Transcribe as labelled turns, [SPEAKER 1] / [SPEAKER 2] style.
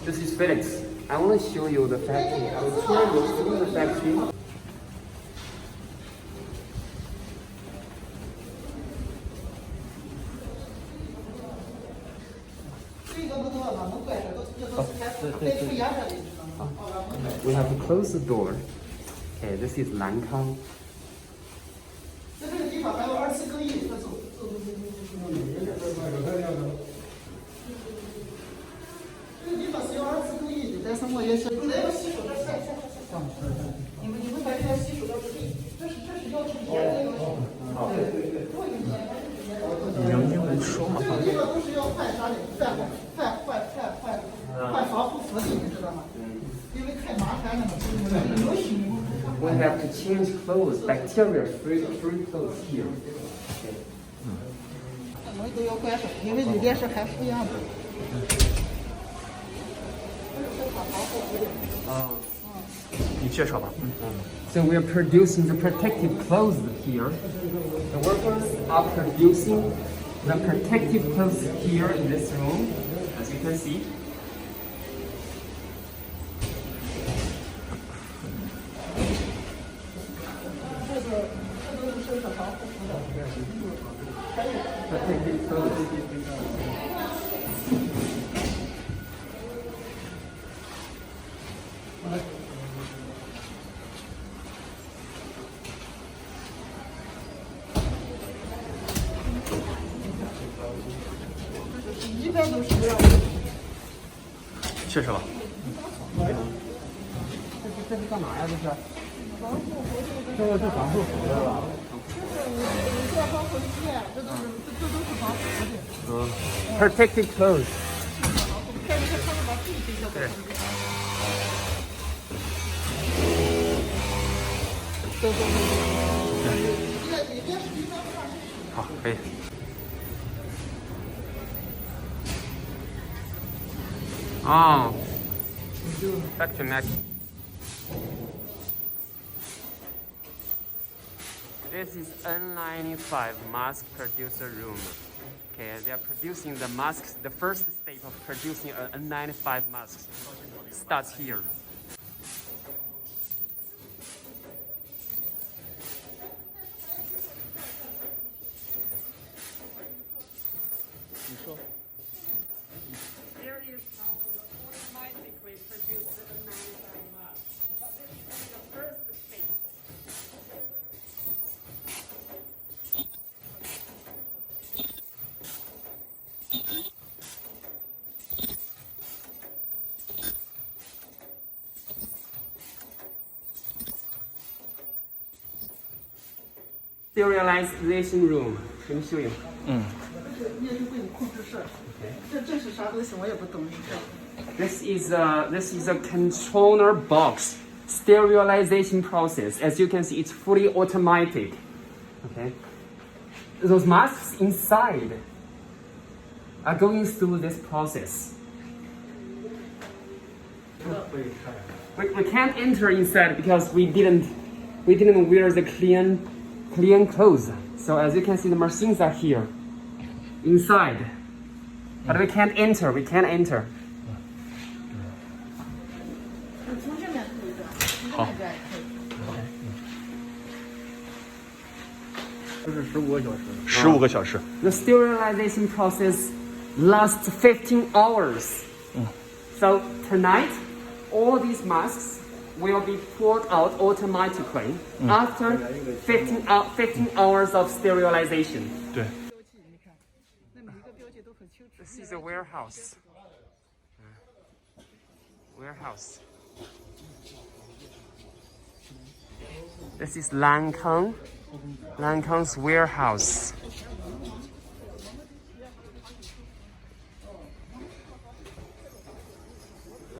[SPEAKER 1] This is Felix. I want to show you the factory. I will tour you through the factory. We have to close the door. Okay, this is 蓝康。你用英文说嘛？这个都是要换啥的，换防护服的，你知道吗？因为太麻烦了嘛，流行。We have to change clothes, bacteria-free clothes here. 门都要关上，因为里边是含负氧的。你介绍吧。So we are producing the protective clothes here. The workers are producing the protective clothes here in this room, as you can see. Protective clothes. 一般都是这样。是什么？这是干嘛呀？这是？防护服。这个是防护服的吧？这是防护鞋，这都是防护的。Protective clothes。看着他们把自己背下来。好，可以。Oh, back to Mac. This is N95 mask producer room. Okay, they are producing the masks. The first step of producing an N95 mask starts here. There is automatically produced N95 mask, but this is the first step. Sterilization room. 给你秀一下。业务会控制室。这是啥东西？我也不懂。This is a controller box sterilization process. As you can see, it's fully automatic. Okay. Those masks inside are going through this process. We can't enter inside because we didn't wear the clean clothes. So as you can see, the machines are here inside, but we can't enter. We can't enter. 好。这是15个小时。15个小时。The sterilization process lasts 15 hours. So tonight, all these masks will be poured out automatically after 15 hours of sterilization. 对。This is a warehouse. Warehouse. This is 蓝康，蓝康's warehouse.